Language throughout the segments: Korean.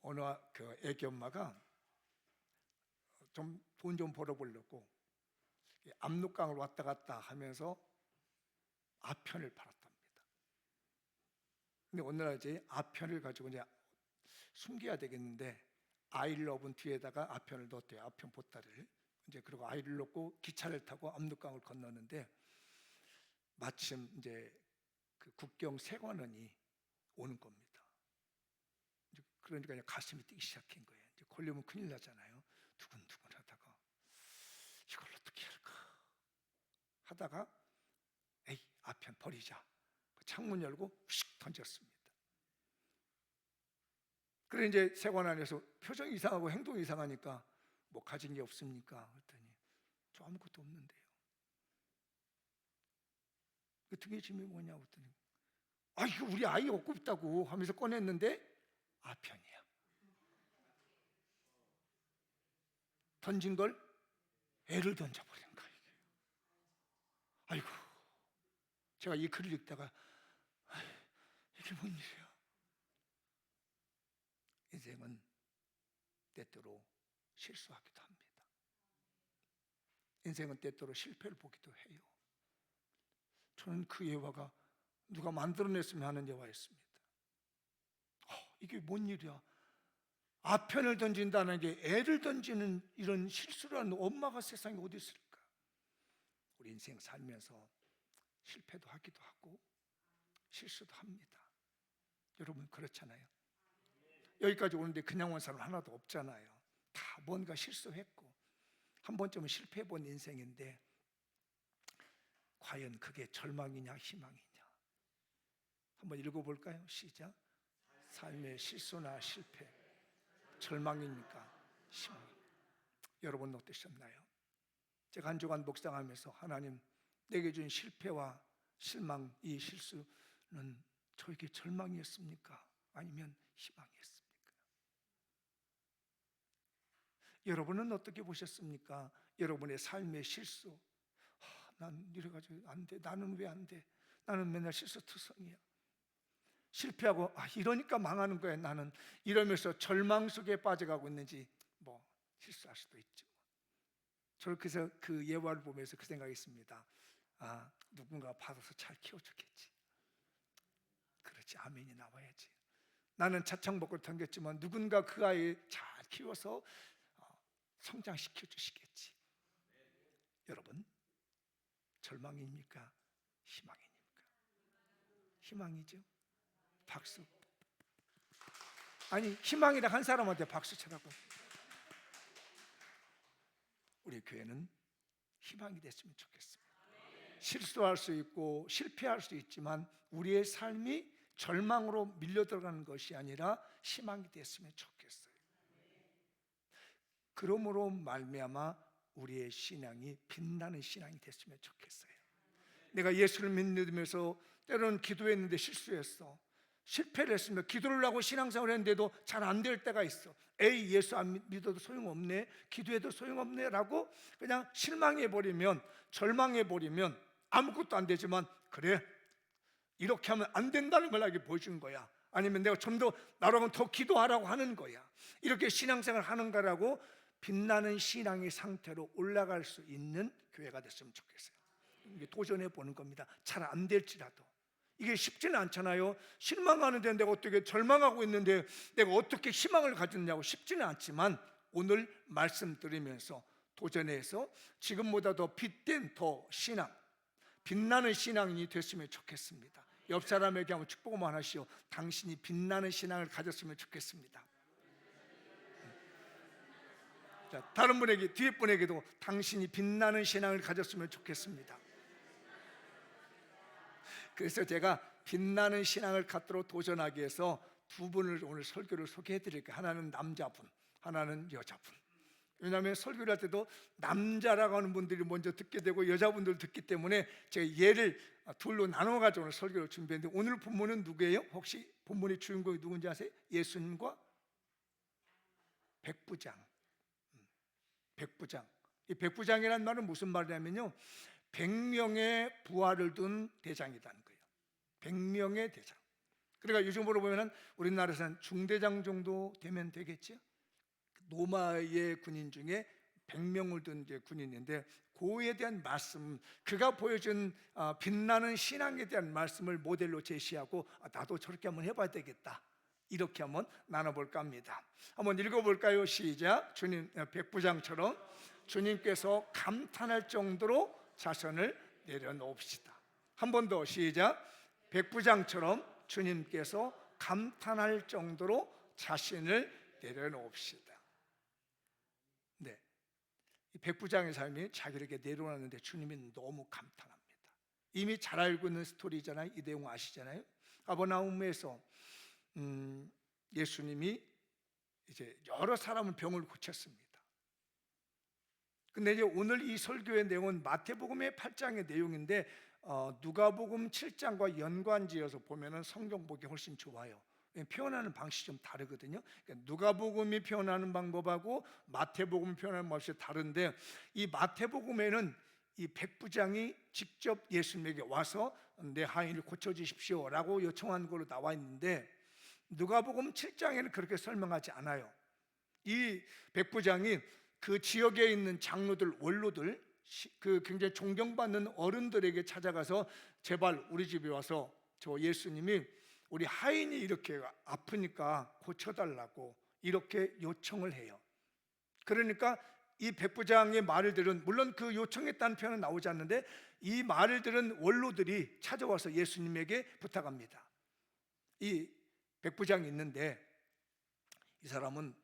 어느 그 애기 엄마가 좀 돈 좀 벌어보려고 압록강을 왔다 갔다 하면서 아편을 팔았답니다. 근데 어느 날 이제 아편을 가지고 이제 숨겨야 되겠는데 아이러브는 뒤에다가 아편을 넣었대요. 아편 보따리를. 이제 그리고 아이를 넣고 기차를 타고 압록강을 건너는데 마침 이제 그 국경 세관원이 오는 겁니다. 그러니까 가슴이 뛰기 시작한 거예요. 이제 걸리면 큰일 나잖아요. 두근두근 하다가 이걸 어떻게 할까 하다가 에이, 아편 버리자. 창문 열고 휙 던졌습니다. 그래 이제 세관 안에서 표정이 이상하고 행동이 이상하니까 뭐 가진 게 없습니까? 그랬더니 저 아무것도 없는데요. 그 등에 짐이 뭐냐고 했더니 아 이거 우리 아이 얻고 있다고 하면서 꺼냈는데 아편이야. 던진 걸 애를 던져버린 거야 이게. 아이고 제가 이 글을 읽다가 이게 뭔 일이야. 인생은 때때로 실수하기도 합니다. 인생은 때때로 실패를 보기도 해요. 저는 그 예화가 누가 만들어냈으면 하는 예화였습니다. 이게 뭔 일이야. 아편을 던진다는 게 애를 던지는 이런 실수를 하는 엄마가 세상에 어디 있을까. 우리 인생 살면서 실패도 하기도 하고 실수도 합니다. 여러분 그렇잖아요. 여기까지 오는데 그냥 온 사람 하나도 없잖아요. 다 뭔가 실수했고 한 번쯤은 실패해 본 인생인데 과연 그게 절망이냐 희망이냐. 한번 읽어볼까요? 시작. 삶의 실수나 실패 절망입니까? 희망. 여러분 어떠셨나요? 제가 한 주간 묵상하면서 하나님 내게 준 실패와 실망, 이 실수는 저에게 절망이었습니까? 아니면 희망이었습니까? 여러분은 어떻게 보셨습니까? 여러분의 삶의 실수, 난 이래가지고 안 돼. 나는 왜 안 돼? 나는 맨날 실수투성이야. 실패하고 이러니까 망하는 거야 나는. 이러면서 절망 속에 빠져가고 있는지 뭐 실수할 수도 있죠. 저는 그래서 그 예화를 보면서 그 생각했습니다. 누군가 받아서 잘 키워주겠지. 그렇지, 아멘이 나와야지. 나는 차창복을 던졌지만 누군가 그 아이 잘 키워서 성장시켜 주시겠지. 여러분 절망입니까? 희망입니까? 희망이죠. 박수. 아니 희망이라 한 사람한테 박수 쳐라고. 우리 교회는 희망이 됐으면 좋겠습니다. 실수할 수 있고 실패할 수 있지만 우리의 삶이 절망으로 밀려 들어가는 것이 아니라 희망이 됐으면 좋겠어요. 그러므로 말미암아 우리의 신앙이 빛나는 신앙이 됐으면 좋겠어요. 내가 예수를 믿으면서 때로는 기도했는데 실수했어. 실패를 했습니다. 기도를 하고 신앙생활을 했는데도 잘 안 될 때가 있어. 에이 예수 안 믿어도 소용없네, 기도해도 소용없네 라고 그냥 실망해버리면, 절망해버리면 아무것도 안 되지만 그래 이렇게 하면 안 된다는 걸 나에게 보여준 거야. 아니면 내가 좀 더 나라고 더 기도하라고 하는 거야. 이렇게 신앙생활을 하는 거라고 빛나는 신앙의 상태로 올라갈 수 있는 교회가 됐으면 좋겠어요. 도전해 보는 겁니다. 잘 안 될지라도. 이게 쉽지는 않잖아요. 실망하는데 내가 어떻게, 절망하고 있는데 내가 어떻게 희망을 가졌냐고 쉽지는 않지만 오늘 말씀 들으면서 도전해서 지금보다 더 빛된 더 신앙, 빛나는 신앙이 됐으면 좋겠습니다. 옆 사람에게 한번 축복만 하시오. 당신이 빛나는 신앙을 가졌으면 좋겠습니다. 자, 다른 분에게, 뒤에 분에게도 당신이 빛나는 신앙을 가졌으면 좋겠습니다. 그래서 제가 빛나는 신앙을 갖도록 도전하기 위해서 두 분을 오늘 설교를 소개해 드릴게요. 하나는 남자분, 하나는 여자분. 왜냐하면 설교를 할 때도 남자라고 하는 분들이 먼저 듣게 되고 여자분들 듣기 때문에 제가 얘를 둘로 나눠가지고 오늘 설교를 준비했는데 오늘 본문은 누구예요? 혹시 본문의 주인공이 누군지 아세요? 예수님과 백부장. 백부장. 이 백부장이라는 말은 무슨 말이냐면요, 100명의 부하를 둔 대장이라는 거예요. 100명의 대장. 그러니까 요즘으로 보면은 우리나라에서는 중대장 정도 되면 되겠죠. 로마의 군인 중에 100명을 둔 군인인데 그에 대한 말씀, 그가 보여준 빛나는 신앙에 대한 말씀을 모델로 제시하고 나도 저렇게 한번 해봐야 되겠다, 이렇게 한번 나눠볼까 합니다. 한번 읽어볼까요? 시작. 주님, 백부장처럼 주님께서 감탄할 정도로 자신을 내려놓읍시다. 한 번 더 시작. 백부장처럼 주님께서 감탄할 정도로 자신을 내려놓읍시다. 네, 이 백부장의 삶이 자기에게 내려놨는데 주님이 너무 감탄합니다. 이미 잘 알고 있는 스토리잖아요. 이 내용 아시잖아요. 가버나움에서 예수님이 이제 여러 사람을 병을 고쳤습니다. 근데 이제 오늘 이 설교의 내용은 마태복음의 8장의 내용인데 누가복음 7장과 연관지어서 보면은 성경 보기 훨씬 좋아요. 표현하는 방식이 좀 다르거든요. 그러니까 누가복음이 표현하는 방법하고 마태복음 표현하는 방법이 다른데, 이 마태복음에는 이 백부장이 직접 예수님에게 와서 내 하인을 고쳐주십시오 라고 요청한 걸로 나와 있는데, 누가복음 7장에는 그렇게 설명하지 않아요. 이 백부장이 그 지역에 있는 장로들, 원로들, 그 굉장히 존경받는 어른들에게 찾아가서 제발 우리 집에 와서 저 예수님이 우리 하인이 이렇게 아프니까 고쳐달라고 이렇게 요청을 해요. 그러니까 이 백부장의 말을 들은, 물론 그 요청했다는 표현은 나오지 않는데, 이 말을 들은 원로들이 찾아와서 예수님에게 부탁합니다. 이 백부장이 있는데 이 사람은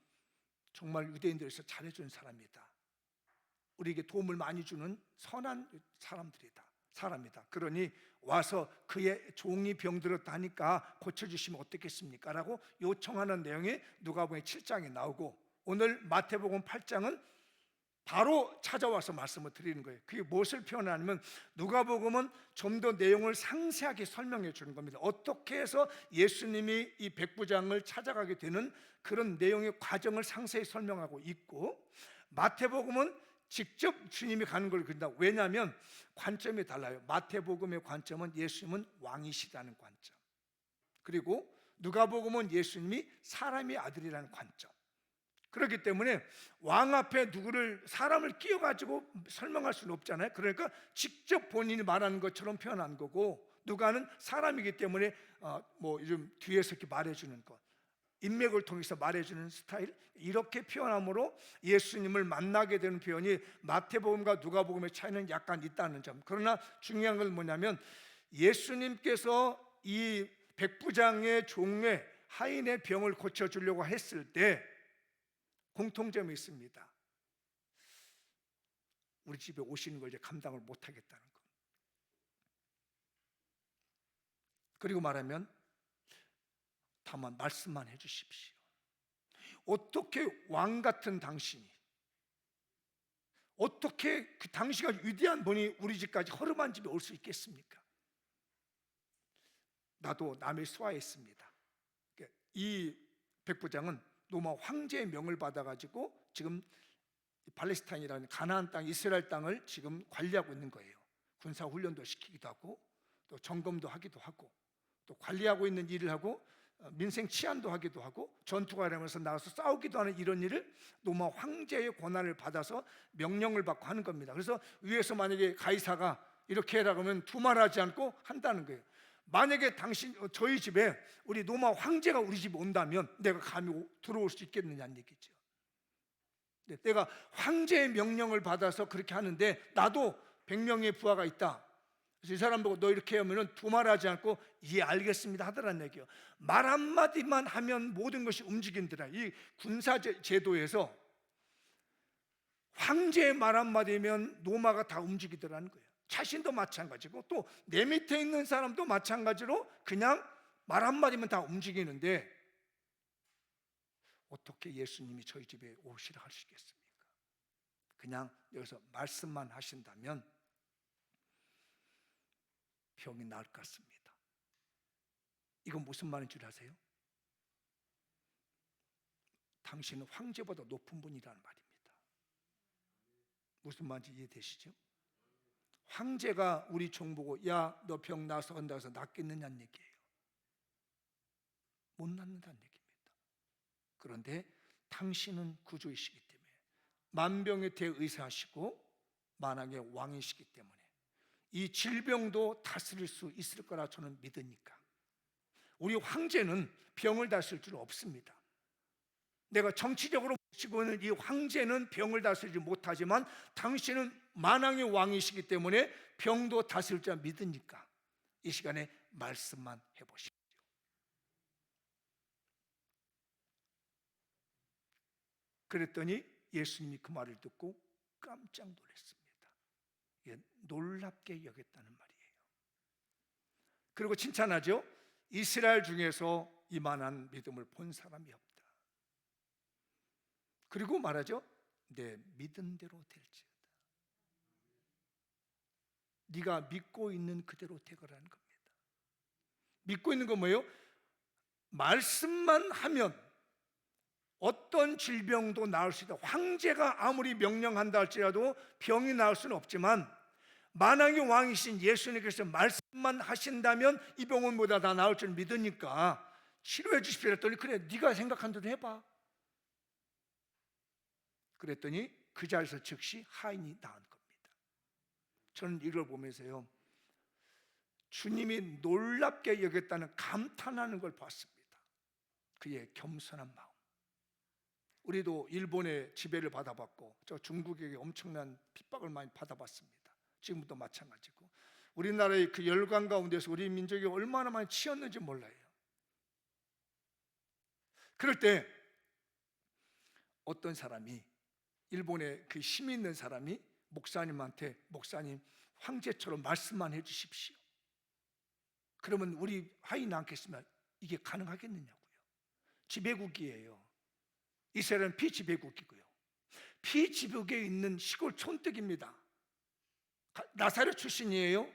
정말 유대인들에서 잘해준 사람이다. 우리에게 도움을 많이 주는 선한 사람이다. 그러니 와서 그의 종이 병들었다 하니까 고쳐주시면 어떻겠습니까? 라고 요청하는 내용이 누가복음 7장에 나오고, 오늘 마태복음 8장은 바로 찾아와서 말씀을 드리는 거예요. 그게 무엇을 표현하냐면, 누가복음은 좀 더 내용을 상세하게 설명해 주는 겁니다. 어떻게 해서 예수님이 이 백부장을 찾아가게 되는 그런 내용의 과정을 상세히 설명하고 있고, 마태복음은 직접 주님이 가는 걸 그린다. 왜냐하면 관점이 달라요. 마태복음의 관점은 예수님은 왕이시다는 관점, 그리고 누가복음은 예수님이 사람의 아들이라는 관점. 그렇기 때문에 왕 앞에 사람을 끼워가지고 설명할 수는 없잖아요. 그러니까 직접 본인이 말하는 것처럼 표현한 거고, 누가는 사람이기 때문에 요즘 뒤에서 이렇게 말해주는 것, 인맥을 통해서 말해주는 스타일, 이렇게 표현함으로 예수님을 만나게 되는 표현이 마태복음과 누가복음의 차이는 약간 있다는 점. 그러나 중요한 건 뭐냐면, 예수님께서 이 백부장의 종의 하인의 병을 고쳐주려고 했을 때 공통점이 있습니다. 우리 집에 오시는 걸 이제 감당을 못하겠다는 것. 그리고 말하면 다만 말씀만 해주십시오. 어떻게 왕 같은 당신이, 어떻게 그 당신과 위대한 분이 우리 집까지 허름한 집에 올 수 있겠습니까? 나도 남의 수하했습니다. 이 백부장은 로마 황제의 명을 받아가지고 지금 팔레스타인이라는 가나안 땅, 이스라엘 땅을 지금 관리하고 있는 거예요. 군사 훈련도 시키기도 하고, 또 점검도 하기도 하고, 또 관리하고 있는 일을 하고, 민생 치안도 하기도 하고, 전투가 일어나면서 나가서 싸우기도 하는 이런 일을 로마 황제의 권한을 받아서 명령을 받고 하는 겁니다. 그래서 위에서 만약에 가이사가 이렇게 해라 그러면 두말하지 않고 한다는 거예요. 만약에 저희 집에 우리 로마 황제가 우리 집에 온다면 내가 감히 들어올 수 있겠느냐는 얘기죠. 내가 황제의 명령을 받아서 그렇게 하는데 나도 100명의 부하가 있다. 그래서 이 사람 보고 너 이렇게 하면 두말하지 않고 예 알겠습니다 하더란 얘기예요. 말 한마디만 하면 모든 것이 움직인더라. 이 군사 제도에서 황제의 말 한마디면 로마가 다 움직이더라는 거예요. 자신도 마찬가지고 또 내 밑에 있는 사람도 마찬가지로 그냥 말 한마디면 다 움직이는데, 어떻게 예수님이 저희 집에 오시라 하시겠습니까? 그냥 여기서 말씀만 하신다면 병이 나을 것 같습니다. 이건 무슨 말인 줄 아세요? 당신은 황제보다 높은 분이라는 말입니다. 무슨 말인지 이해되시죠? 황제가 우리 종 보고 야 너 병 나서 한다고 해서 낫겠느냐는 얘기예요. 못 낫는다는 얘기입니다. 그런데 당신은 구주이시기 때문에, 만병의 대의사시고 만왕의 왕이시기 때문에 이 질병도 다스릴 수 있을 거라 저는 믿으니까, 우리 황제는 병을 다스릴 줄 없습니다. 내가 정치적으로 모시고 있는 이 황제는 병을 다스리지 못하지만 당신은 만왕의 왕이시기 때문에 병도 다스릴 줄 믿으니까 이 시간에 말씀만 해보십시오. 그랬더니 예수님이 그 말을 듣고 깜짝 놀랐습니다. 이게 놀랍게 여겼다는 말이에요. 그리고 칭찬하죠. 이스라엘 중에서 이만한 믿음을 본 사람이 없다. 그리고 말하죠. 내 믿음대로 될지어다. 네가 믿고 있는 그대로 되거라는 겁니다. 믿고 있는 건 뭐예요? 말씀만 하면 어떤 질병도 나을 수 있다. 황제가 아무리 명령한다 할지라도 병이 나을 수는 없지만 만왕의 왕이신 예수님께서 말씀만 하신다면 이 병원보다 다 나을 줄 믿으니까 치료해 주십시오 했더니, 그래 네가 생각한 대로 해봐. 그랬더니 그 자리에서 즉시 하인이 나은 겁니다. 저는 이걸 보면서요, 주님이 놀랍게 여겼다는 감탄하는 걸 봤습니다. 그의 겸손한 마음. 우리도 일본의 지배를 받아봤고 저 중국에게 엄청난 핍박을 많이 받아봤습니다. 지금도 마찬가지고 우리나라의 그 열강 가운데서 우리 민족이 얼마나 많이 치였는지 몰라요. 그럴 때 어떤 사람이, 일본의 그 힘이 있는 사람이 목사님한테, 목사님 황제처럼 말씀만 해주십시오. 그러면 우리 하인이 않겠으면 이게 가능하겠느냐고요. 지배국이에요. 이스라엘은 피지배국이고요. 피지배국에 있는 시골 촌뜨기입니다. 나사렛 출신이에요.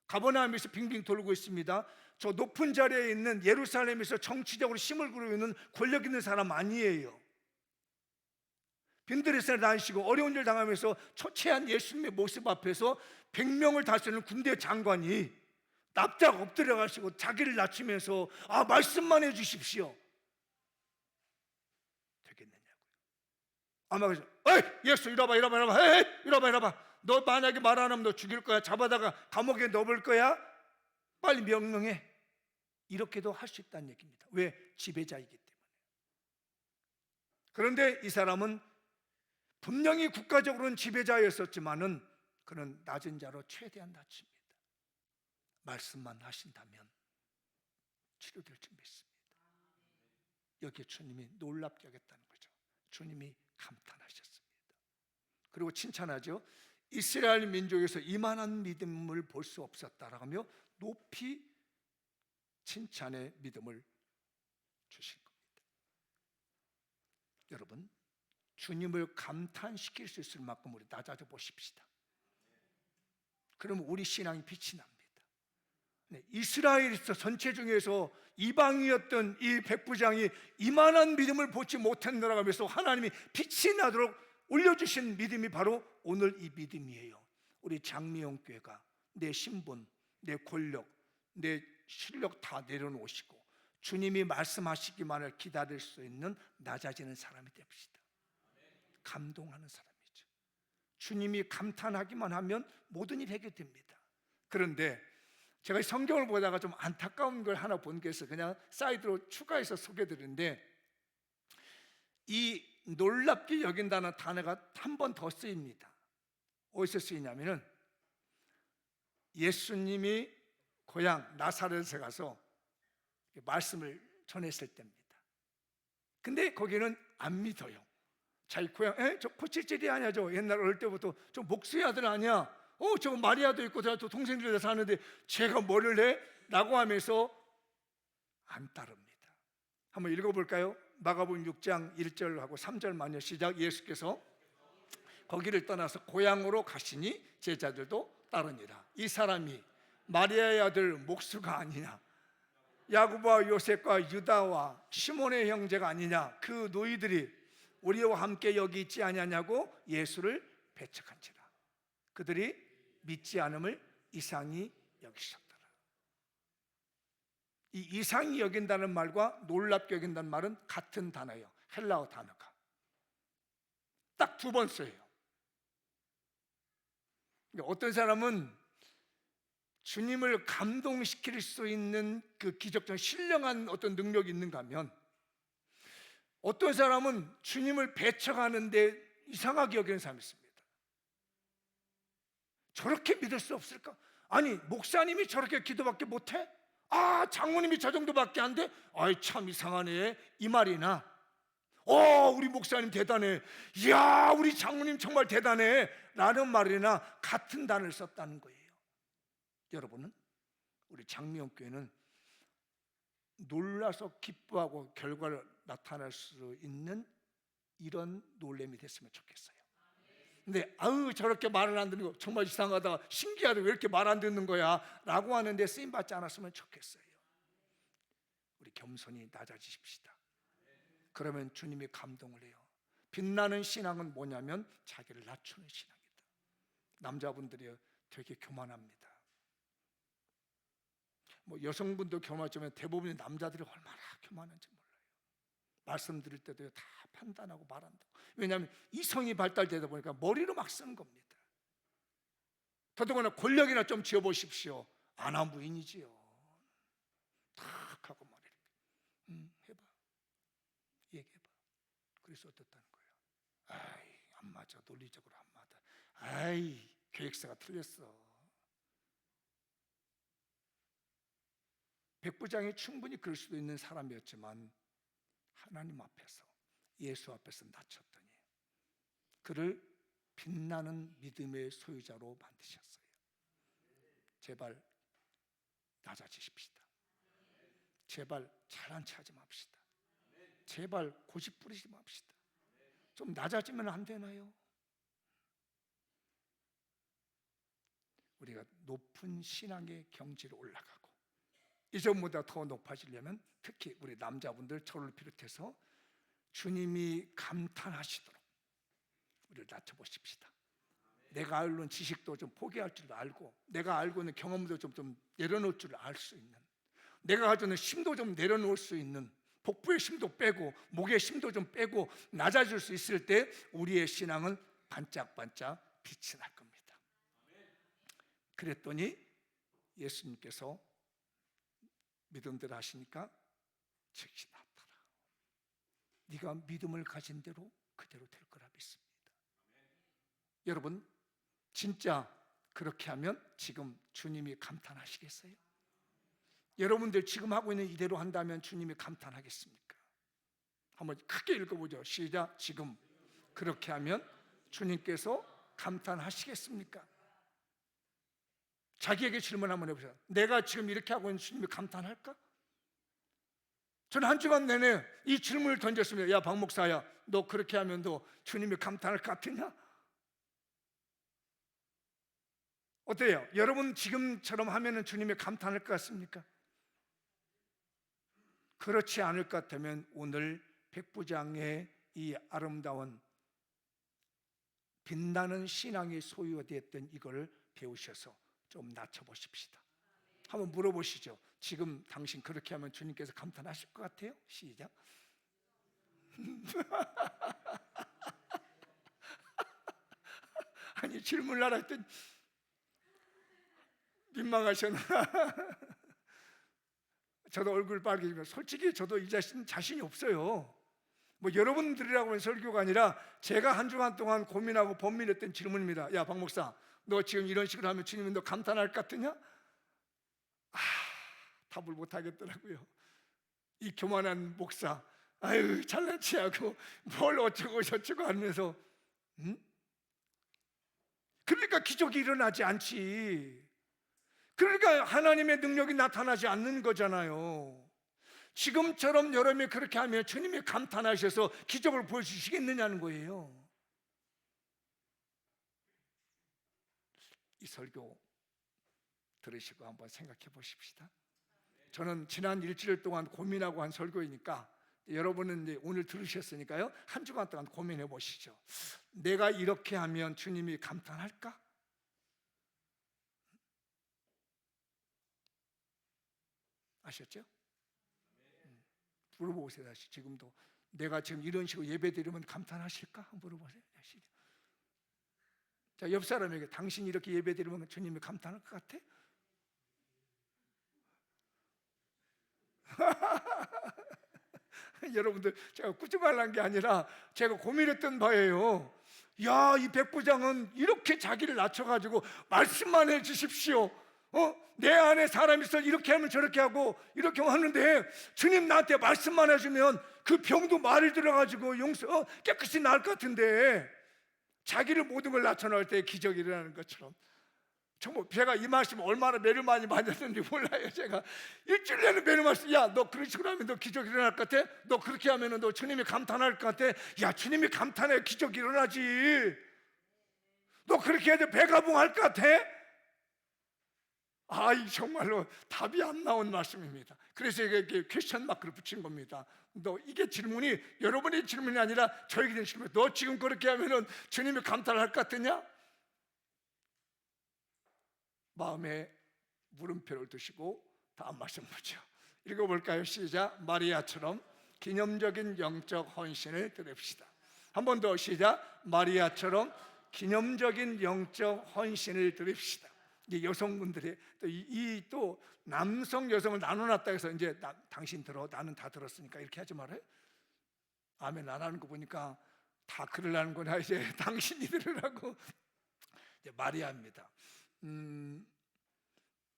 가버나움에서 빙빙 돌고 있습니다. 저 높은 자리에 있는 예루살렘에서 정치적으로 힘을 구르고 있는 권력 있는 사람 아니에요. 빈들에서 다니시고 어려운 일 당하면서 초췌한 예수님의 모습 앞에서 100명을 다스리는 군대 장관이 납작 엎드려 가시고 자기를 낮추면서 말씀만 해주십시오. 되겠느냐고요. 아마 그래서 예수 이리 와봐, 이리 와봐, 이리 와봐, 이리 와봐. 너 만약에 말 안 하면 너 죽일 거야. 잡아다가 감옥에 넣을 거야. 빨리 명령해. 이렇게도 할 수 있다는 얘기입니다. 왜? 지배자이기 때문에. 그런데 이 사람은 분명히 국가적으로는 지배자였었지만은 그는 낮은 자로 최대한 낮춥니다. 말씀만 하신다면 치료될 줄 믿습니다. 여기에 주님이 놀랍게 하겠다는 거죠. 주님이 감탄하셨습니다. 그리고 칭찬하죠. 이스라엘 민족에서 이만한 믿음을 볼 수 없었다라고 하며 높이 칭찬의 믿음을 주신 겁니다. 여러분, 주님을 감탄시킬 수 있을 만큼 우리 낮아져 보십시다. 그러면 우리 신앙이 빛이 납니다. 이스라엘에서 전체 중에서 이방이었던 이 백부장이 이만한 믿음을 보지 못했느라고 하면서 하나님이 빛이 나도록 올려주신 믿음이 바로 오늘 이 믿음이에요. 우리 장미영 교회가 내 신분, 내 권력, 내 실력 다 내려놓으시고 주님이 말씀하시기만을 기다릴 수 있는 낮아지는 사람이 됩시다. 감동하는 사람이죠. 주님이 감탄하기만 하면 모든 일이 해결됩니다. 그런데 제가 성경을 보다가 좀 안타까운 걸 하나 본 게 있어요. 그냥 사이드로 추가해서 소개해드리는데, 이 놀랍게 여긴다는 단어가 한 번 더 쓰입니다. 어디서 쓰이냐면은 예수님이 고향 나사렛에 가서 말씀을 전했을 때입니다. 근데 거기는 안 믿어요. 자기 고향, 저 포칠질이 아니야. 저 옛날 어릴 때부터 저 목수의 아들 아니야. 저 마리아도 있고 저 동생들이 사는데 제가 뭐를 해? 라고 하면서 안 따릅니다. 한번 읽어볼까요? 마가복음 6장 1절하고 3절만요. 시작. 예수께서 거기를 떠나서 고향으로 가시니 제자들도 따르니라. 이 사람이 마리아의 아들 목수가 아니냐, 야고보와 요셉과 유다와 시몬의 형제가 아니냐, 그 너희들이 우리와 함께 여기 있지 아니하냐고 예수를 배척한지라. 그들이 믿지 않음을 이상히 여기셨더라. 이 이상히 여긴다는 말과 놀랍게 여긴다는 말은 같은 단어예요. 헬라어 단어가 딱 두 번 써요. 그러니까 어떤 사람은 주님을 감동시킬 수 있는 그 기적적 신령한 어떤 능력이 있는가 하면, 어떤 사람은 주님을 배척하는데 이상하게 여기는 사람이 있습니다. 저렇게 믿을 수 없을까? 아니, 목사님이 저렇게 기도밖에 못해? 아, 장모님이 저 정도밖에 안 돼? 아이, 참 이상하네, 이 말이나 우리 목사님 대단해, 이야, 우리 장모님 정말 대단해 라는 말이나 같은 단어를 썼다는 거예요. 여러분은, 우리 장미원교회는 놀라서 기뻐하고 결과를 나타날 수 있는 이런 놀램이 됐으면 좋겠어요. 근데 저렇게 말을 안 듣는 거 정말 이상하다, 신기하다, 왜 이렇게 말 안 듣는 거야 라고 하는데 쓰임받지 않았으면 좋겠어요. 우리 겸손히 낮아지십시다. 그러면 주님이 감동을 해요. 빛나는 신앙은 뭐냐면 자기를 낮추는 신앙이다. 남자분들이 되게 교만합니다. 뭐 여성분도 교만하지만 대부분의 남자들이 얼마나 교만한지 몰라요. 말씀드릴 때도 다 판단하고 말한다고. 왜냐하면 이성이 발달되다 보니까 머리로 막 쓰는 겁니다. 더더구나 권력이나 좀 쥐어보십시오. 아나무인이지요. 탁 하고 말이야. 해봐, 얘기해봐. 그래서 어떻다는 거예요? 아이, 안 맞아, 논리적으로 안 맞아. 아이, 계획서가 틀렸어. 백부장이 충분히 그럴 수도 있는 사람이었지만 하나님 앞에서, 예수 앞에서 낮췄더니 그를 빛나는 믿음의 소유자로 만드셨어요. 제발 낮아지십시다. 제발 잘난 체하지 맙시다. 제발 고집 부리지 맙시다. 좀 낮아지면 안 되나요? 우리가 높은 신앙의 경지로 올라가고 이전보다 더 높아지려면 특히 우리 남자분들, 저를 비롯해서 주님이 감탄하시도록 우리를 낮춰보십시다. 내가 알고는 지식도 좀 포기할 줄 알고, 내가 알고 있는 경험도 좀 내려놓을 줄 알 수 있는, 내가 가지고 있는 힘도 좀 내려놓을 수 있는, 복부의 힘도 빼고 목의 힘도 좀 빼고 낮아질 수 있을 때 우리의 신앙은 반짝반짝 빛이 날 겁니다. 그랬더니 예수님께서 믿음대로 하시니까 즉시 나타나. 네가 믿음을 가진 대로 그대로 될 거라 믿습니다. 여러분, 진짜 그렇게 하면 지금 주님이 감탄하시겠어요? 여러분들 지금 하고 있는 이대로 한다면 주님이 감탄하겠습니까? 한번 크게 읽어보죠. 시작. 지금 그렇게 하면 주님께서 감탄하시겠습니까? 자기에게 질문 한번 해보세요. 내가 지금 이렇게 하고 있는 주님이 감탄할까? 저는 한 주간 내내 이 질문을 던졌습니다. 야, 박 목사야, 너 그렇게 하면 너 주님이 감탄할 것 같으냐? 어때요? 여러분 지금처럼 하면 주님이 감탄할 것 같습니까? 그렇지 않을 것 같으면 오늘 백부장의 이 아름다운 빛나는 신앙이 소유되었던 이걸 배우셔서 좀 낮춰보십시다. 한번 물어보시죠. 지금 당신 그렇게 하면 주님께서 감탄하실 것 같아요? 시작. 아니, 질문을 하라 했더니 민망하셨나? 저도 얼굴 빨개지면 솔직히 저도 이 자신이 없어요. 뭐 여러분들이라고 하는 설교가 아니라 제가 한 주간 동안 고민하고 번민했던 질문입니다. 야, 박 목사, 너 지금 이런 식으로 하면 주님이 너 감탄할 것 같으냐? 답을 못 하겠더라고요. 이 교만한 목사, 아유, 잘난 체하고 뭘 어쩌고 저쩌고 하면서, 그러니까 기적이 일어나지 않지. 그러니까 하나님의 능력이 나타나지 않는 거잖아요. 지금처럼 여러분이 그렇게 하면 주님이 감탄하셔서 기적을 보여주시겠느냐는 거예요. 이 설교 들으시고 한번 생각해 보십시다. 저는 지난 일주일 동안 고민하고 한 설교이니까 여러분은 이제 오늘 들으셨으니까요, 한 주간 동안 고민해 보시죠. 내가 이렇게 하면 주님이 감탄할까? 아셨죠? 물어보세요. 다시 지금도 내가 지금 이런 식으로 예배드리면 감탄하실까? 물어보세요. 다시. 자, 옆 사람에게 당신이 이렇게 예배드리면 주님이 감탄할 것 같아? 여러분들, 제가 꾸중하려는 게 아니라 제가 고민했던 바예요. 야, 이 백부장은 이렇게 자기를 낮춰가지고 말씀만 해주십시오. 내 안에 사람이 있어 이렇게 하면 저렇게 하고 이렇게 하는데 주님 나한테 말씀만 해주면 그 병도 말을 들어가지고 깨끗이 나을 것 같은데, 자기를 모든 걸 낮춰놓을 때 기적이 일어나는 것처럼. 정말 제가 이 말씀 얼마나 매를 많이 맞았는지 몰라요. 제가 일주일 내내 매를 말씀, 야, 너 그런 식으로 하면 너 기적 일어날 것 같아? 너 그렇게 하면 너 주님이 감탄할 것 같아? 야, 주님이 감탄해 기적 일어나지. 너 그렇게 해도 배가 붕할 것 같아? 이 정말로 답이 안 나온 말씀입니다. 그래서 이게 퀘스천 마크를 붙인 겁니다. 너 이게 질문이 여러분의 질문이 아니라 저에게 된 질문. 너 지금 그렇게 하면은 주님이 감탄할 것 같으냐? 마음에 물음표를 두시고 다음 말씀 보죠. 읽어볼까요? 시작. 마리아처럼 기념적인 영적 헌신을 드립시다. 한 번 더 시작. 마리아처럼 기념적인 영적 헌신을 드립시다. 이제 여성분들이 또 남성 여성을 나눠놨다 해서 이제 당신 들어, 나는 다 들었으니까 이렇게 하지 말아요. 아멘 안 하는 거 보니까 다 그러려는 거나 이제 당신이 들으라고. 이제 마리아입니다.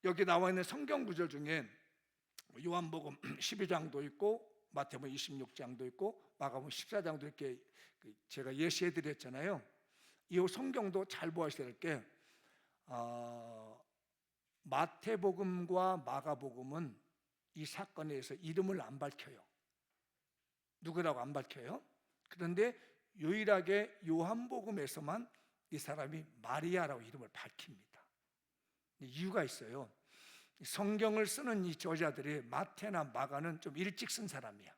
여기 나와 있는 성경 구절 중에 요한복음 12장도 있고 마태복음 26장도 있고 마가복음 14장도 이렇게 제가 예시해 드렸잖아요. 이 성경도 잘 보셔야 될 게 마태복음과 마가복음은 이 사건에 대해서 이름을 안 밝혀요. 누구라고 안 밝혀요. 그런데 유일하게 요한복음에서만 이 사람이 마리아라고 이름을 밝힙니다. 이유가 있어요. 성경을 쓰는 이 저자들이 마태나 마가는 좀 일찍 쓴 사람이야.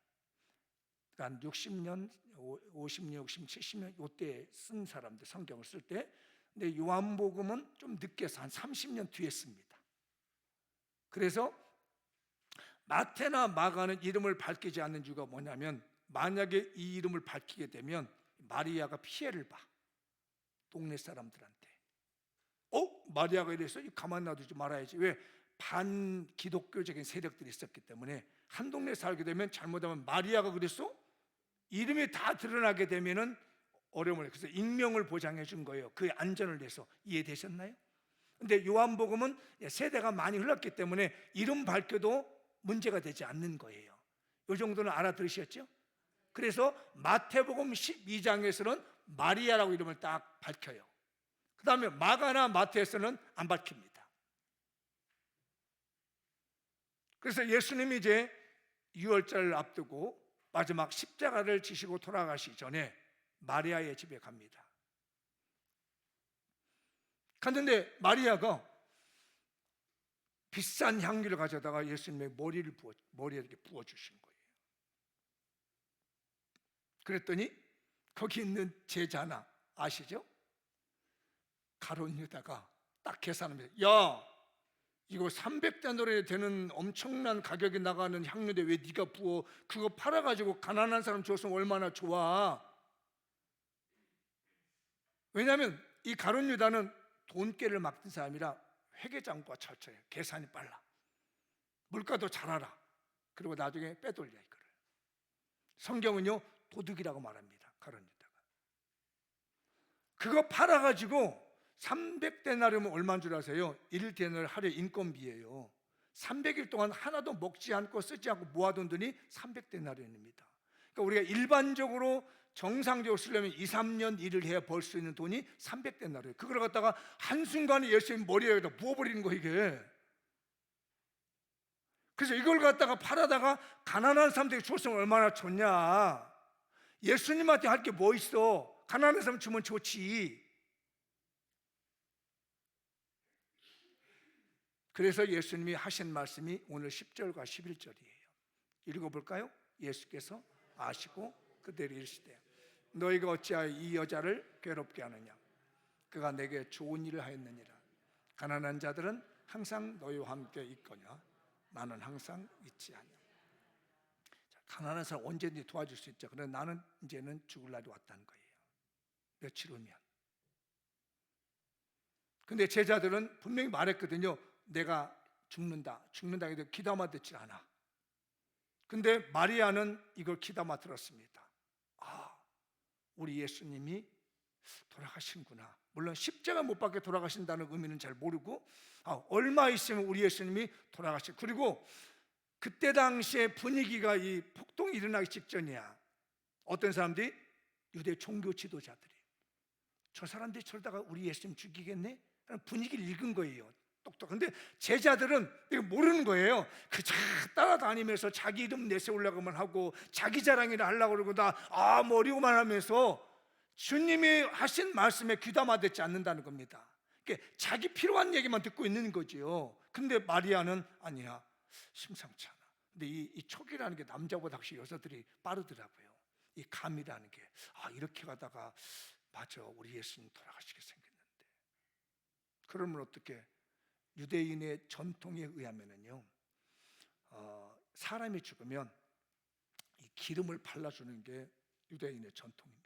한 60년, 50년, 60년, 70년 이때 쓴 사람들 성경을 쓸 때. 근데 요한복음은 좀 늦게 한 30년 뒤에 씁니다. 그래서 마태나 마가는 이름을 밝히지 않는 이유가 뭐냐면, 만약에 이 이름을 밝히게 되면 마리아가 피해를 봐. 동네 사람들한테. 마리아가 이래서 가만 놔두지 말아야지. 왜? 반기독교적인 세력들이 있었기 때문에 한 동네에 살게 되면 잘못하면 마리아가 그랬어? 이름이 다 드러나게 되면은 어려움을. 그래서 익명을 보장해 준 거예요. 그 안전을 위해서. 이해되셨나요? 근데 요한복음은 세대가 많이 흘렀기 때문에 이름 밝혀도 문제가 되지 않는 거예요. 이 정도는 알아들으셨죠? 그래서 마태복음 12장에서는 마리아라고 이름을 딱 밝혀요. 그 다음에 마가나 마태에서는 안 밝힙니다. 그래서 예수님이 이제 유월절을 앞두고 마지막 십자가를 지시고 돌아가시기 전에 마리아의 집에 갑니다. 갔는데 마리아가 비싼 향기를 가져다가 예수님의 머리에 이렇게 부어주신 거예요. 그랬더니 거기 있는 제자나 아시죠? 가룟 유다가 딱 계산합니다. 야, 이거 300데나리온이 되는 엄청난 가격이 나가는 향료인데 왜 네가 부어? 그거 팔아가지고 가난한 사람 줬으면 얼마나 좋아. 왜냐하면 이 가룟 유다는 돈깨를 맡은 사람이라 회계장과 철저해요. 계산이 빨라. 물가도 잘 알아. 그리고 나중에 빼돌려 이거를. 성경은요 도둑이라고 말합니다. 가룟 유다가. 그거 팔아가지고 300데나리온이면 얼마인 줄 아세요? 1데나리온 하루에 인건비예요. 300일 동안 하나도 먹지 않고 쓰지 않고 모아둔 돈이 300데나리온입니다. 그러니까 우리가 일반적으로 정상적으로 쓰려면 2, 3년 일을 해야 벌 수 있는 돈이 300데나리온. 그걸 갖다가 한순간에 예수님 머리에다 부어버리는 거 이게. 그래서 이걸 갖다가 팔아다가 가난한 사람들에게 줬으면 얼마나 좋냐. 예수님한테 할 게 뭐 있어. 가난한 사람 주면 좋지. 그래서 예수님이 하신 말씀이 오늘 10절과 11절이에요. 읽어볼까요? 예수께서 아시고 그대로 이르시되 너희가 어찌하여 이 여자를 괴롭게 하느냐. 그가 내게 좋은 일을 하였느니라. 가난한 자들은 항상 너희와 함께 있거냐 나는 항상 있지 않냐. 가난한 사람 언제든지 도와줄 수 있죠. 그러나 나는 이제는 죽을 날이 왔다는 거예요. 며칠 후면. 근데 제자들은 분명히 말했거든요. 내가 죽는다 해도 귀담아 듣질 않아. 근데 마리아는 이걸 귀담아 들었습니다. 아, 우리 예수님이 돌아가신구나. 물론 십자가 못 박혀 돌아가신다는 의미는 잘 모르고, 얼마 있으면 우리 예수님이 돌아가신. 그리고 그때 당시에 분위기가 이 폭동이 일어나기 직전이야. 어떤 사람들이, 유대 종교 지도자들이, 저 사람들이 저러다가 우리 예수님 죽이겠네? 분위기를 읽은 거예요. 똑똑. 근데 제자들은 이거 모르는 거예요. 그저 따라다니면서 자기 이름 내세우려고만 하고 자기 자랑이나 하려고 그러고 머리고만 하면서 주님이 하신 말씀에 귀담아 듣지 않는다는 겁니다. 그러니까 자기 필요한 얘기만 듣고 있는 거지요. 근데 마리아는 아니야, 심상치 않아. 근데 이 촉이라는 게 남자보다 확실히 여자들이 빠르더라고요. 이 감이라는 게, 이렇게 가다가 맞아, 우리 예수님 돌아가시게 생겼는데. 그러면 어떻게? 유대인의 전통에 의하면은요, 사람이 죽으면 이 기름을 발라주는 게 유대인의 전통입니다.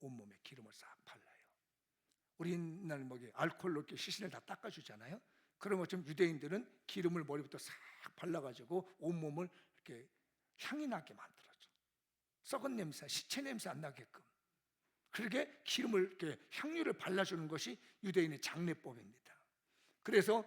온몸에 기름을 싹 발라요. 우리나라는 알코올로 이렇게 시신을 다 닦아주잖아요. 그런 것처럼 유대인들은 기름을 머리부터 싹 발라가지고 온몸을 이렇게 향이 나게 만들어줘. 썩은 냄새, 시체 냄새 안 나게끔. 그렇게 기름을 이렇게 향유를 발라주는 것이 유대인의 장례법입니다. 그래서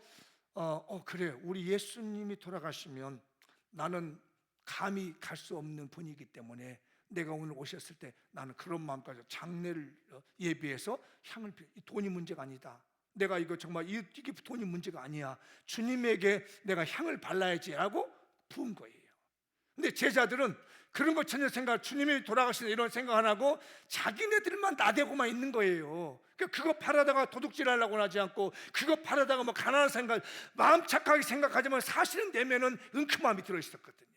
그래, 우리 예수님이 돌아가시면 나는 감히 갈 수 없는 분이기 때문에 내가 오늘 오셨을 때 나는 그런 마음까지 장례를 예비해서 향을 돈이 문제가 아니다. 내가 이거 정말 이게 돈이 문제가 아니야. 주님에게 내가 향을 발라야지라고 부은 거예요. 근데 제자들은 그런 거 전혀 생각, 주님이 돌아가시는 이런 생각 안 하고 자기네들만 나대고만 있는 거예요. 그거 팔아다가 도둑질하려고 하지 않고, 그거 팔아다가 가난한 생각, 마음 착하게 생각하지만 사실은 내면은 은큼함이 들어있었거든요.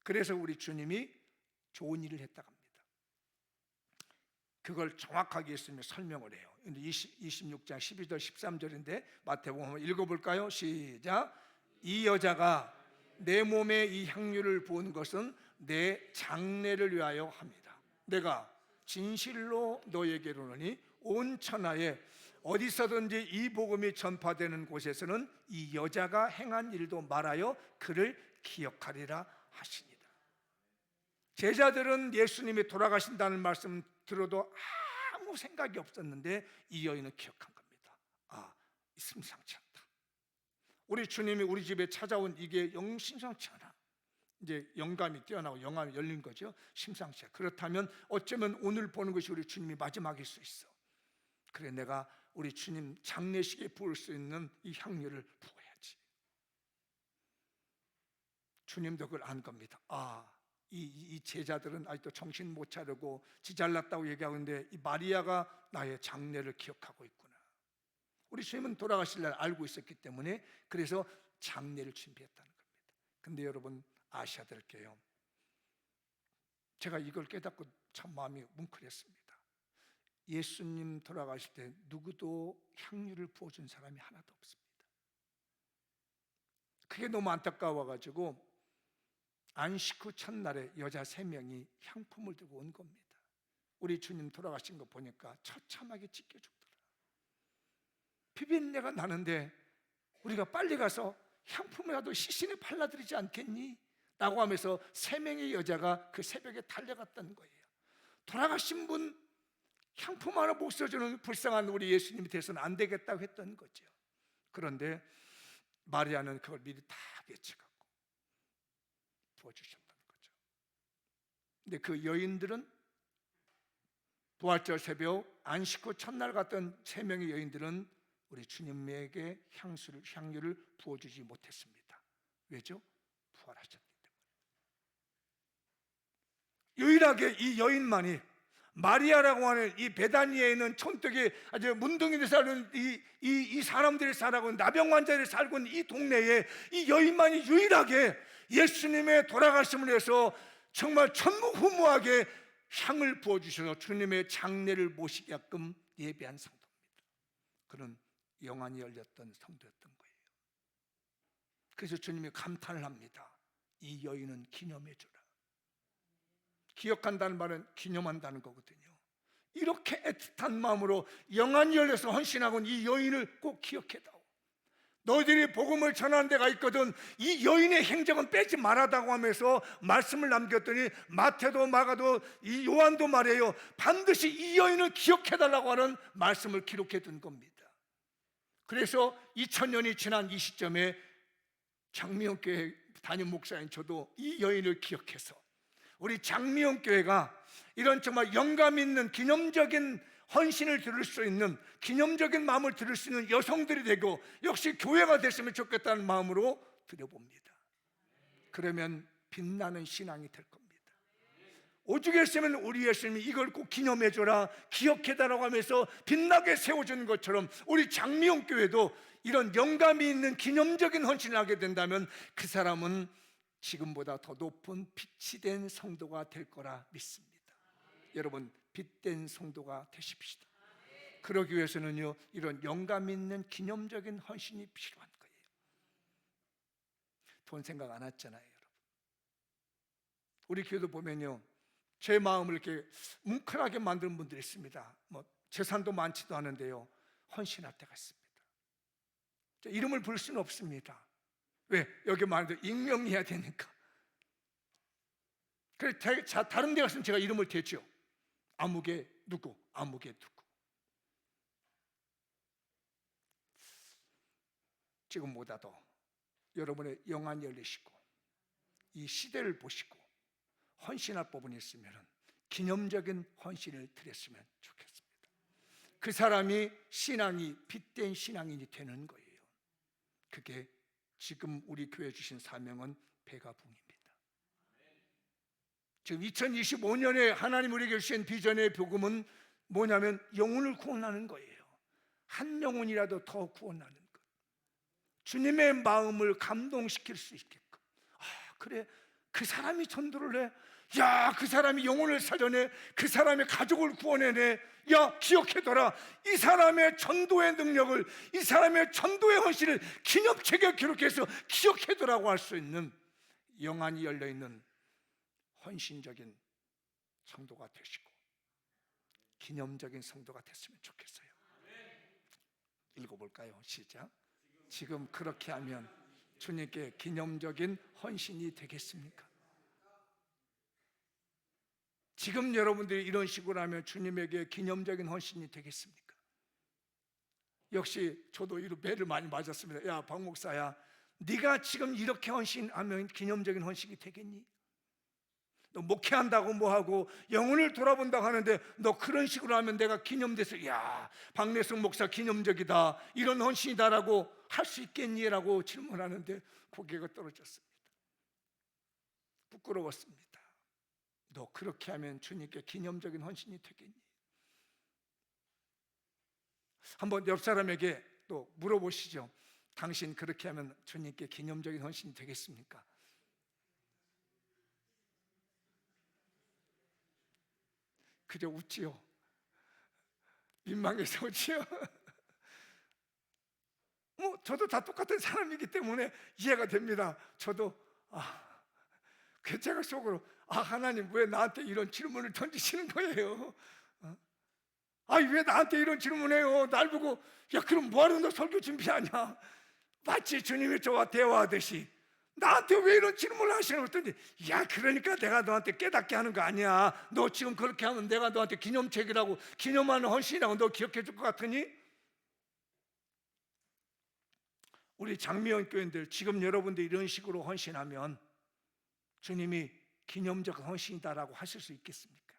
그래서 우리 주님이 좋은 일을 했다고 합니다. 그걸 정확하게 예수님이 설명을 해요. 26장 12절 13절인데 마태복음 한번 읽어볼까요? 시작. 이 여자가 내 몸에 이 향유를 부은 것은 내 장례를 위하여 합니다. 내가 진실로 너에게 이르노니 온 천하에 어디서든지 이 복음이 전파되는 곳에서는 이 여자가 행한 일도 말하여 그를 기억하리라 하시니라. 제자들은 예수님이 돌아가신다는 말씀 들어도 아무 생각이 없었는데 이 여인은 기억한 겁니다. 심상치 않다. 우리 주님이 우리 집에 찾아온 이게 심상치 않아. 이제 영감이 뛰어나고 영감이 열린 거죠. 심상치 않아. 그렇다면 어쩌면 오늘 보는 것이 우리 주님이 마지막일 수 있어. 그래, 내가 우리 주님 장례식에 부을 수 있는 이 향유를 부어야지. 주님도 그걸 안 겁니다. 이 제자들은 아직도 정신 못 차리고 지 잘났다고 얘기하고 있는데 이 마리아가 나의 장례를 기억하고 있구나. 우리 주님은 돌아가실 날 알고 있었기 때문에 그래서 장례를 준비했다는 겁니다. 근데 여러분 아셔야 될 게요, 제가 이걸 깨닫고 참 마음이 뭉클했습니다. 예수님 돌아가실 때 누구도 향유를 부어준 사람이 하나도 없습니다. 그게 너무 안타까워가지고 안식 후 첫날에 여자 3명이 향품을 들고 온 겁니다. 우리 주님 돌아가신 거 보니까 처참하게 찢겨 죽더라. 비린내가 나는데 우리가 빨리 가서 향품이라도 시신에 발라드리지 않겠니? 라고 하면서 3명의 여자가 그 새벽에 달려갔다는 거예요. 돌아가신 분 향품 하나 못 써주는 불쌍한 우리 예수님이 돼서는 안 되겠다고 했던 거죠. 그런데 마리아는 그걸 미리 다 예측하고 부어주셨다는 거죠. 근데 그 여인들은 부활절 새벽 안식 후 첫날 갔던 3명의 여인들은 우리 주님에게 향유를 부어주지 못했습니다. 왜죠? 부활하셨기 때문에. 유일하게 이 여인만이, 마리아라고 하는 이 베다니에 있는 촌뜨기 아주 문둥이들 살고 있는 이 사람들이 살고 있는 나병 환자들이 살고 있는 이 동네에 이 여인만이 유일하게 예수님의 돌아가심을 위해서 정말 전무후무하게 향을 부어주셔서 주님의 장례를 모시게끔 예배한 성도입니다. 그는 영안이 열렸던 성도였던 거예요. 그래서 주님이 감탄을 합니다. 이 여인은 기념해 주라. 기억한다는 말은 기념한다는 거거든요. 이렇게 애틋한 마음으로 영안이 열려서 헌신하고 이 여인을 꼭 기억해다오. 너희들이 복음을 전하는 데가 있거든 이 여인의 행적은 빼지 말아다고 하면서 말씀을 남겼더니 마태도 마가도 이 요한도 말해요. 반드시 이 여인을 기억해달라고 하는 말씀을 기록해 둔 겁니다. 그래서 2000년이 지난 이 시점에 장미영교회 담임 목사인 저도 이 여인을 기억해서 우리 장미영교회가 이런 정말 영감 있는 기념적인 헌신을 들을 수 있는, 기념적인 마음을 들을 수 있는 여성들이 되고 역시 교회가 됐으면 좋겠다는 마음으로 드려봅니다. 그러면 빛나는 신앙이 될 겁니다. 오죽했으면 우리 예수님이 이걸 꼭 기념해줘라, 기억해달라고 하면서 빛나게 세워주는 것처럼 우리 장미영 교회도 이런 영감이 있는 기념적인 헌신을 하게 된다면 그 사람은 지금보다 더 높은 빛이 된 성도가 될 거라 믿습니다. 여러분, 빛된 성도가 되십시다. 그러기 위해서는요, 이런 영감 있는 기념적인 헌신이 필요한 거예요. 돈 생각 안 했잖아요, 여러분. 우리 교회도 보면요, 제 마음을 이렇게 뭉클하게 만드는 분들이 있습니다. 뭐 재산도 많지도 않은데요, 헌신할 때가 있습니다. 이름을 부를 수는 없습니다. 왜? 여기 말하는 익명해야 되니까. 그래, 다른 데 갔으면 제가 이름을 대죠. 아무개 누구, 아무개 누구. 지금보다도 여러분의 영안이 열리시고 이 시대를 보시고 헌신할 부분이 있으면 기념적인 헌신을 드렸으면 좋겠습니다. 그 사람이 신앙이 빛된 신앙인이 되는 거예요. 그게 지금 우리 교회 주신 사명은 배가붕입니다. 지금 2025년에 하나님 우리에게 주신 비전의 복음은 뭐냐면 영혼을 구원하는 거예요. 한 영혼이라도 더 구원하는 것. 주님의 마음을 감동시킬 수 있게끔. 그래, 그 사람이 전도를 해. 야, 그 사람이 영혼을 살려내. 그 사람의 가족을 구원해내. 야, 기억해둬라. 이 사람의 전도의 능력을, 이 사람의 전도의 헌신을 기념책에 기록해서 기억해두라고 할 수 있는 영안이 열려있는 헌신적인 성도가 되시고 기념적인 성도가 됐으면 좋겠어요. 읽어볼까요? 시작. 지금 그렇게 하면 주님께 기념적인 헌신이 되겠습니까? 지금 여러분들이 이런 식으로 하면 주님에게 기념적인 헌신이 되겠습니까? 역시 저도 이런 배를 많이 맞았습니다. 야, 박 목사야, 네가 지금 이렇게 헌신하면 기념적인 헌신이 되겠니? 너 목회한다고 뭐하고 영혼을 돌아본다고 하는데 너 그런 식으로 하면 내가 기념돼서 야, 박래성 목사 기념적이다, 이런 헌신이다라고 할 수 있겠니? 라고 질문하는데 고개가 떨어졌습니다. 부끄러웠습니다. 너 그렇게 하면 주님께 기념적인 헌신이 되겠니? 한번 옆 사람에게 또 물어보시죠. 당신 그렇게 하면 주님께 기념적인 헌신이 되겠습니까? 그저 웃지요. 민망해서 웃지요. 저도 다 똑같은 사람이기 때문에 이해가 됩니다. 저도 그 제가 속으로 하나님 왜 나한테 이런 질문을 던지시는 거예요? 왜 나한테 이런 질문해요? 날 보고 야, 그럼 뭐하러 너 설교 준비하냐? 마치 주님이 저와 대화하듯이 나한테 왜 이런 질문을 하시는 거더니, 야, 그러니까 내가 너한테 깨닫게 하는 거 아니야. 너 지금 그렇게 하면 내가 너한테 기념책이라고, 기념하는 헌신이라고 너 기억해 줄 것 같으니? 우리 장미연 교인들, 지금 여러분들 이런 식으로 헌신하면 주님이 기념적 헌신이다라고 하실 수 있겠습니까?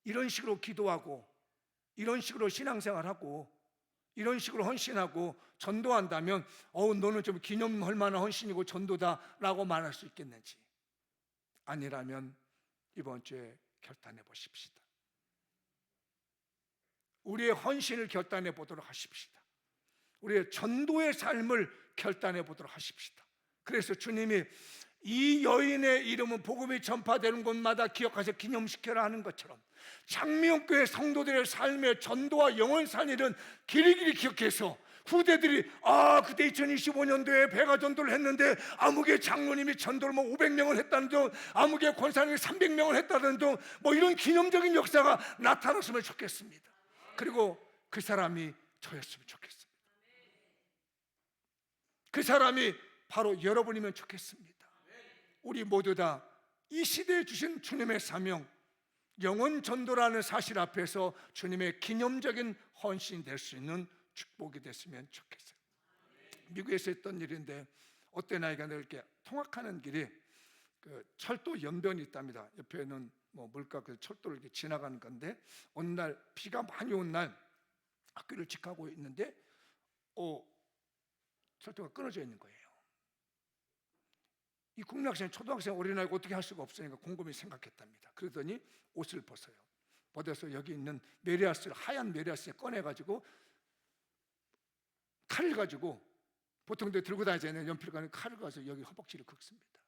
이런 식으로 기도하고 이런 식으로 신앙생활하고 이런 식으로 헌신하고 전도한다면 너는 좀 기념할 만한 헌신이고 전도다라고 말할 수 있겠는지. 아니라면 이번 주에 결단해 보십시다. 우리의 헌신을 결단해 보도록 하십시다. 우리의 전도의 삶을 결단해 보도록 하십시다. 그래서 주님이 이 여인의 이름은 복음이 전파되는 곳마다 기억하셔 기념시켜라 하는 것처럼 장미영교회 성도들의 삶의 전도와 영혼 살리는 길이길이 기억해서 후대들이 그때 2025년도에 배가 전도를 했는데 아무개 장로님이 전도를 500명을 했다는 둥, 아무개 권사님이 300명을 했다는 둥, 이런 기념적인 역사가 나타났으면 좋겠습니다. 그리고 그 사람이 저였으면 좋겠습니다. 그 사람이 바로 여러분이면 좋겠습니다. 우리 모두 다 이 시대에 주신 주님의 사명, 영혼 전도라는 사실 앞에서 주님의 기념적인 헌신이 될 수 있는 축복이 됐으면 좋겠어요. 미국에서 했던 일인데 어떤 아이가 이렇게 통학하는 길에 그 철도 연변이 있답니다. 옆에는 물가 그 철도를 이렇게 지나가는 건데 어느 날 비가 많이 온 날 학교를 직하고 있는데 철도가 끊어져 있는 거예요. 이 국민학생, 초등학생, 어린아이가 어떻게 할 수가 없으니까 곰곰이 생각했답니다. 그러더니 옷을 벗어요. 벗어서 여기 있는 메리아스를, 하얀 메리아스를 꺼내가지고 칼을 가지고, 보통 들고 다니잖아요. 연필을 가지고 칼을 가서 여기 허벅지를 긁습니다.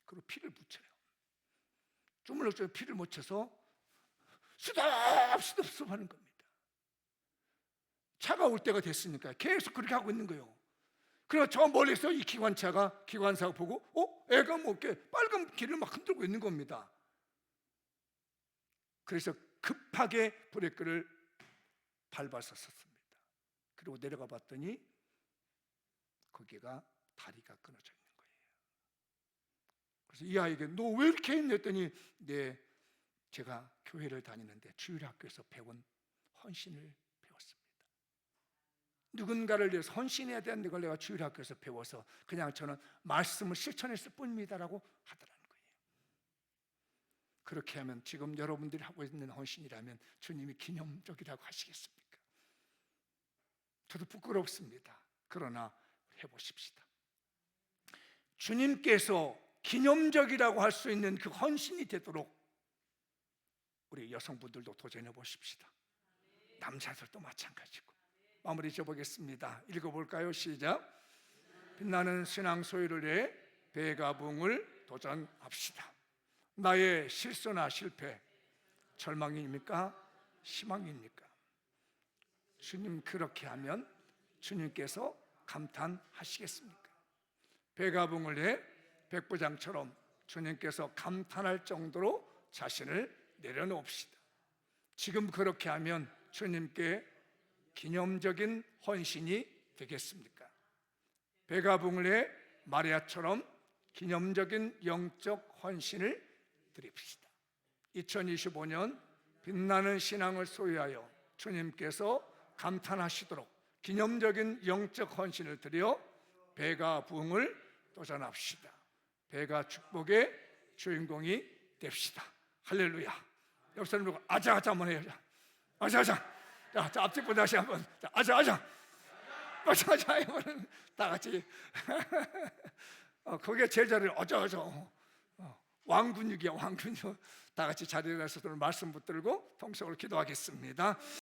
그리고 피를 묻혀요. 주물럭주물 피를 묻혀서 수덥수덥 하는 겁니다. 차가 올 때가 됐으니까 계속 그렇게 하고 있는 거예요. 그래서 저 멀리서 이 기관사가 보고 애가 이렇게 빨간 길을 막 흔들고 있는 겁니다. 그래서 급하게 브레이크를 밟아서 섰습니다. 그리고 내려가 봤더니 거기가 다리가 끊어져 있는 거예요. 그래서 이 아이에게 너 왜 이렇게 했냐 했더니 제가 교회를 다니는데 주일학교에서 배운 헌신을 배웠습니다. 누군가를 위해서 헌신해야 되는 걸 내가 주일학교에서 배워서 그냥 저는 말씀을 실천했을 뿐입니다라고 하더라는 거예요. 그렇게 하면 지금 여러분들이 하고 있는 헌신이라면 주님이 기념적이라고 하시겠습니까? 저도 부끄럽습니다. 그러나 해보십시다. 주님께서 기념적이라고 할 수 있는 그 헌신이 되도록 우리 여성분들도 도전해 보십시다. 남자들도 마찬가지고. 마무리 지어보겠습니다. 읽어볼까요? 시작. 빛나는 신앙 소유를 위해 배가 부흥을 도전합시다. 나의 실수나 실패, 절망입니까? 희망입니까? 주님 그렇게 하면 주님께서 감탄하시겠습니까? 배가 부흥을 위해 백부장처럼 주님께서 감탄할 정도로 자신을 내려놓읍시다. 지금 그렇게 하면 주님께 기념적인 헌신이 되겠습니까? 배가 부흥을 위해 마리아처럼 기념적인 영적 헌신을 드립시다. 2025년 빛나는 신앙을 소유하여 주님께서 감탄하시도록 기념적인 영적 헌신을 드려 배가 부흥을 도전합시다. 배가 축복의 주인공이 됩시다. 할렐루야. 옆 사람 보고 아자아자 한번 해요. 아자아자. 자, 앞뒤보 다시 한번. 자, 아자아자. 아자아자. 이거는 다 같이. 그게 제일 잘해요. 아자아자. 왕근육이야, 왕근육. 다 같이 자리에 가서 말씀 붙들고 통성으로 기도하겠습니다.